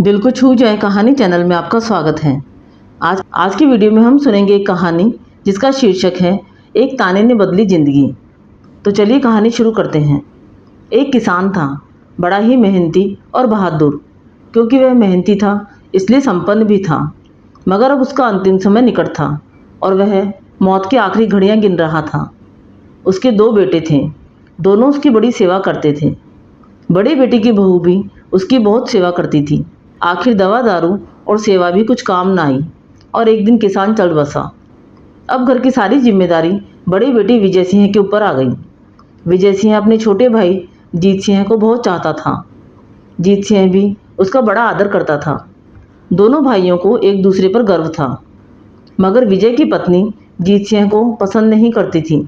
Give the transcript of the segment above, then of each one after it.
दिल को छू जाए कहानी चैनल में आपका स्वागत है। आज की वीडियो में हम सुनेंगे एक कहानी जिसका शीर्षक है एक ताने ने बदली जिंदगी। तो चलिए कहानी शुरू करते हैं। एक किसान था, बड़ा ही मेहनती और बहादुर। क्योंकि वह मेहनती था इसलिए संपन्न भी था। मगर अब उसका अंतिम समय निकट था और वह मौत की आखिरी घड़ियां गिन रहा था। उसके 2 बेटे थे, दोनों उसकी बड़ी सेवा करते थे। बड़े बेटे की बहू भी उसकी बहुत सेवा करती थी। आखिर दवा दारू और सेवा भी कुछ काम न आई और एक दिन किसान चल बसा। अब घर की सारी जिम्मेदारी बड़े बेटे विजय सिंह के ऊपर आ गई। विजय सिंह अपने छोटे भाई जीत सिंह को बहुत चाहता था। जीत सिंह भी उसका बड़ा आदर करता था। दोनों भाइयों को एक दूसरे पर गर्व था। मगर विजय की पत्नी जीत सिंह को पसंद नहीं करती थी।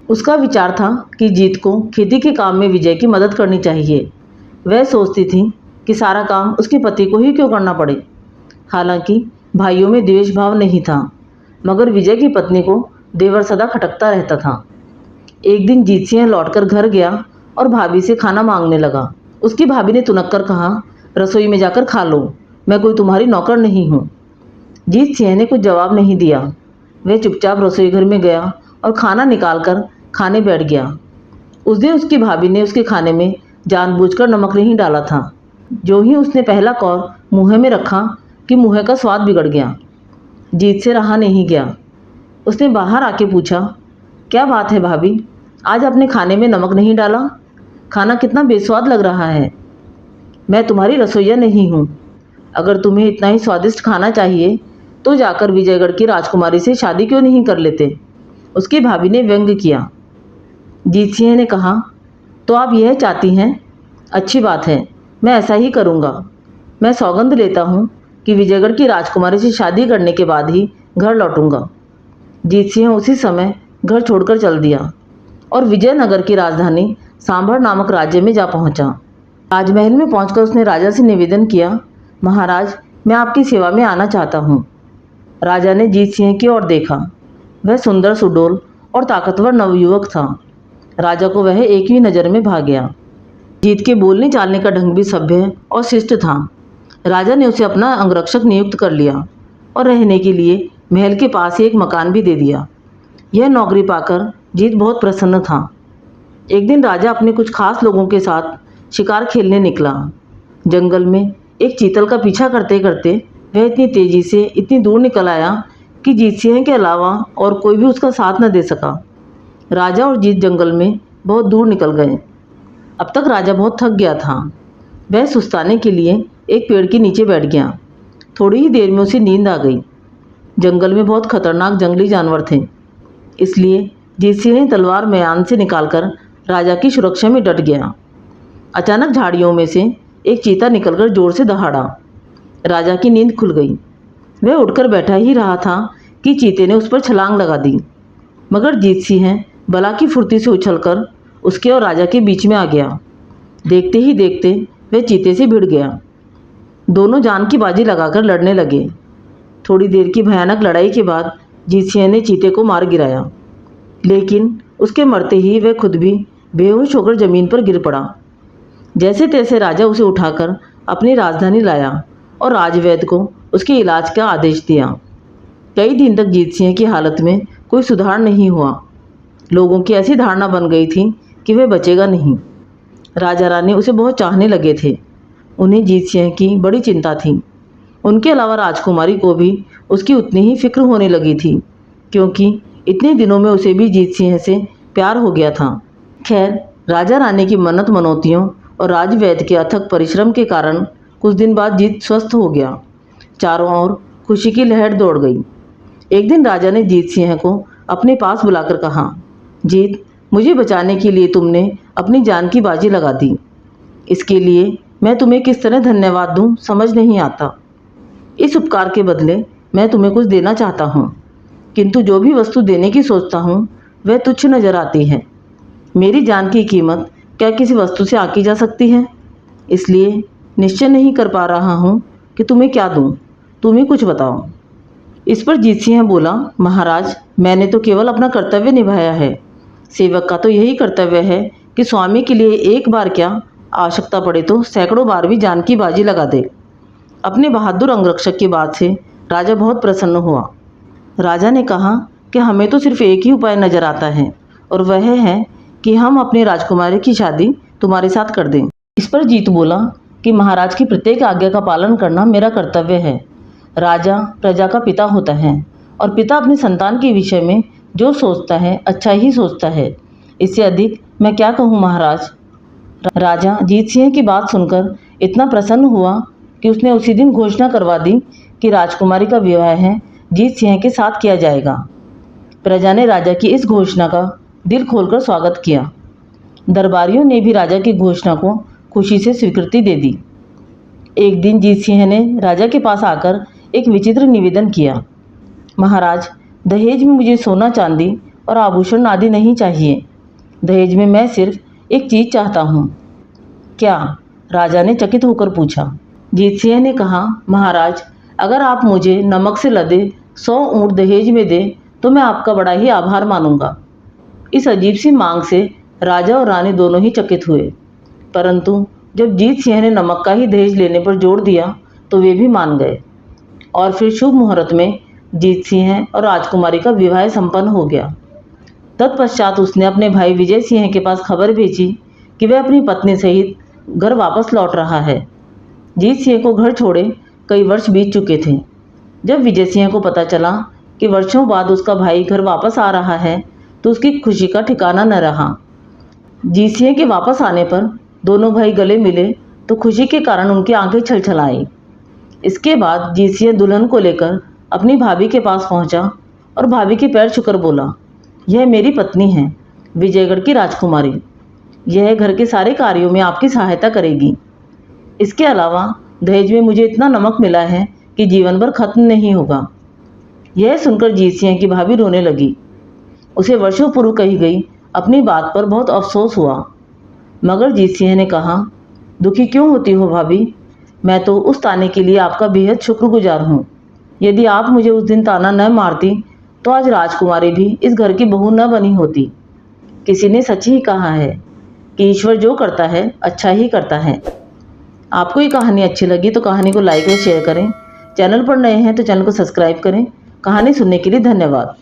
उसका विचार था कि जीत को खेती के काम में विजय की मदद करनी चाहिए। वह सोचती थी कि सारा काम उसके पति को ही क्यों करना पड़े। हालांकि भाइयों में द्वेष भाव नहीं था, मगर विजय की पत्नी को देवर सदा खटकता रहता था। एक दिन जीत सिंह लौटकर घर गया और भाभी से खाना मांगने लगा। उसकी भाभी ने तुनक कर कहा, रसोई में जाकर खा लो, मैं कोई तुम्हारी नौकर नहीं हूँ। जीत सिंह ने कुछ जवाब नहीं दिया। वह चुपचाप रसोई घर में गया और खाना निकालकर खाने बैठ गया। उस दिन उसकी भाभी ने उसके खाने में जानबूझकर नमक नहीं डाला था। जो ही उसने पहला कौर मुँह में रखा कि मुँह का स्वाद बिगड़ गया। जीत से रहा नहीं गया। उसने बाहर आके पूछा, क्या बात है भाभी, आज आपने खाने में नमक नहीं डाला? खाना कितना बेस्वाद लग रहा है। मैं तुम्हारी रसोइया नहीं हूँ। अगर तुम्हें इतना ही स्वादिष्ट खाना चाहिए तो जाकर विजयगढ़ की राजकुमारी से शादी क्यों नहीं कर लेते? उसकी भाभी ने व्यंग्य किया। जीत सिंह ने कहा, तो आप यह चाहती हैं? अच्छी बात है, मैं ऐसा ही करूँगा। मैं सौगंध लेता हूँ कि विजयगढ़ की राजकुमारी से शादी करने के बाद ही घर लौटूंगा। जीत सिंह उसी समय घर छोड़कर चल दिया और विजयनगर की राजधानी सांभर नामक राज्य में जा पहुँचा। राजमहल में पहुंचकर उसने राजा से निवेदन किया, महाराज, मैं आपकी सेवा में आना चाहता हूँ। राजा ने जीत सिंह की ओर देखा। वह सुंदर, सुडौल और ताकतवर नवयुवक था। राजा को वह एक ही नज़र में भा गया। जीत के बोलने चालने का ढंग भी सभ्य और शिष्ट था। राजा ने उसे अपना अंगरक्षक नियुक्त कर लिया और रहने के लिए महल के पास ही एक मकान भी दे दिया। यह नौकरी पाकर जीत बहुत प्रसन्न था। एक दिन राजा अपने कुछ खास लोगों के साथ शिकार खेलने निकला। जंगल में एक चीतल का पीछा करते करते वह इतनी तेजी से इतनी दूर निकल आया कि जीत सिंह के अलावा और कोई भी उसका साथ न दे सका। राजा और जीत जंगल में बहुत दूर निकल गए। अब तक राजा बहुत थक गया था। वह सुस्ताने के लिए एक पेड़ के नीचे बैठ गया। थोड़ी ही देर में उसे नींद आ गई। जंगल में बहुत खतरनाक जंगली जानवर थे, इसलिए जीत सिंह ने तलवार म्यान से निकालकर राजा की सुरक्षा में डट गया। अचानक झाड़ियों में से एक चीता निकलकर जोर से दहाड़ा। राजा की नींद खुल गई। वह उठकर बैठा ही रहा था कि चीते ने उस पर छलांग लगा दी। मगर जीत सिंह बला की फुर्ती से उछलकर उसके और राजा के बीच में आ गया। देखते ही देखते वह चीते से भिड़ गया। दोनों जान की बाजी लगाकर लड़ने लगे। थोड़ी देर की भयानक लड़ाई के बाद जीत सिंह ने चीते को मार गिराया, लेकिन उसके मरते ही वह खुद भी बेहोश होकर जमीन पर गिर पड़ा। जैसे तैसे राजा उसे उठाकर अपनी राजधानी लाया और राजवैद्य को उसके इलाज का आदेश दिया। कई दिन तक जीत सिंह की हालत में कोई सुधार नहीं हुआ। लोगों की ऐसी धारणा बन गई थी कि वह बचेगा नहीं। राजा रानी उसे बहुत चाहने लगे थे। उन्हें जीत सिंह की बड़ी चिंता थी। उनके अलावा राजकुमारी को भी उसकी उतनी ही फिक्र होने लगी थी, क्योंकि इतने दिनों में उसे भी जीत सिंह से प्यार हो गया था। खैर, राजा रानी की मन्नत मनौतियों और राजवैद्य के अथक परिश्रम के कारण कुछ दिन बाद जीत स्वस्थ हो गया। चारों ओर खुशी की लहर दौड़ गई। एक दिन राजा ने जीत सिंह को अपने पास बुलाकर कहा, जीत, मुझे बचाने के लिए तुमने अपनी जान की बाजी लगा दी। इसके लिए मैं तुम्हें किस तरह धन्यवाद दूं समझ नहीं आता। इस उपकार के बदले मैं तुम्हें कुछ देना चाहता हूँ, किंतु जो भी वस्तु देने की सोचता हूँ वह तुच्छ नजर आती है। मेरी जान की कीमत क्या किसी वस्तु से आंकी जा सकती है? इसलिए निश्चय नहीं कर पा रहा हूँ कि तुम्हें क्या दूँ। तुम ही कुछ बताओ। इस पर जीत सिंह बोला, महाराज, मैंने तो केवल अपना कर्तव्य निभाया है। सेवक का तो यही कर्तव्य है कि स्वामी के लिए एक बार क्या, आवश्यकता पड़े तो सैकड़ों बार भी जान की बाजी लगा दे। अपने बहादुर अंगरक्षक की बात से राजा बहुत प्रसन्न हुआ। राजा ने कहा कि हमें तो सिर्फ एक ही उपाय नजर आता है और वह है कि हम अपनी राजकुमारी की शादी तुम्हारे साथ कर दें। इस पर जीत बोला कि महाराज की प्रत्येक आज्ञा का पालन करना मेरा कर्तव्य है। राजा प्रजा का पिता होता है और पिता अपनी संतान के विषय में जो सोचता है अच्छा ही सोचता है। इससे अधिक मैं क्या कहूँ महाराज। राजा जीत सिंह की बात सुनकर इतना प्रसन्न हुआ कि उसने उसी दिन घोषणा करवा दी कि राजकुमारी का विवाह है जीत सिंह के साथ किया जाएगा। प्रजा ने राजा की इस घोषणा का दिल खोलकर स्वागत किया। दरबारियों ने भी राजा की घोषणा को खुशी से स्वीकृति दे दी। एक दिन जीत सिंह ने राजा के पास आकर एक विचित्र निवेदन किया। महाराज, दहेज में मुझे सोना चांदी और आभूषण आदि नहीं चाहिए। दहेज में मैं सिर्फ एक चीज़ चाहता हूँ। क्या? राजा ने चकित होकर पूछा। जीत सिंह ने कहा, महाराज, अगर आप मुझे नमक से लदे 100 ऊँट दहेज में दें तो मैं आपका बड़ा ही आभार मानूंगा। इस अजीब सी मांग से राजा और रानी दोनों ही चकित हुए, परंतु जब जीत सिंह ने नमक का ही दहेज लेने पर जोर दिया तो वे भी मान गए और फिर शुभ मुहूर्त में जीत सिंह और राजकुमारी का विवाह संपन्न हो गया। तत्पश्चात उसने अपने भाई विजय सिंह के पास खबर भेजी कि वह अपनी पत्नी सहित घर वापस लौट रहा है। जीत सिंह को घर छोड़े कई वर्ष बीत चुके थे। जब विजय सिंह को पता चला कि वर्षों बाद उसका भाई घर वापस आ रहा है तो उसकी खुशी का ठिकाना न रहा। जीत सिंह के वापस आने पर दोनों भाई गले मिले तो खुशी के कारण उनकी आंखें छलछलाई। इसके बाद जीत सिंह दुल्हन को लेकर अपनी भाभी के पास पहुंचा और भाभी के पैर छूकर बोला, यह मेरी पत्नी है, विजयगढ़ की राजकुमारी। यह घर के सारे कार्यों में आपकी सहायता करेगी। इसके अलावा दहेज में मुझे इतना नमक मिला है कि जीवन भर खत्म नहीं होगा। यह सुनकर जीत सिंह की भाभी रोने लगी। उसे वर्षों पूर्व कही गई अपनी बात पर बहुत अफसोस हुआ। मगर जीत सिंह ने कहा, दुखी क्यों होती हो भाभी? मैं तो उस ताने के लिए आपका बेहद शुक्रगुजार हूँ। यदि आप मुझे उस दिन ताना न मारती तो आज राजकुमारी भी इस घर की बहू न बनी होती। किसी ने सच ही कहा है कि ईश्वर जो करता है अच्छा ही करता है। आपको ये कहानी अच्छी लगी तो कहानी को लाइक और शेयर करें। चैनल पर नए हैं तो चैनल को सब्सक्राइब करें। कहानी सुनने के लिए धन्यवाद।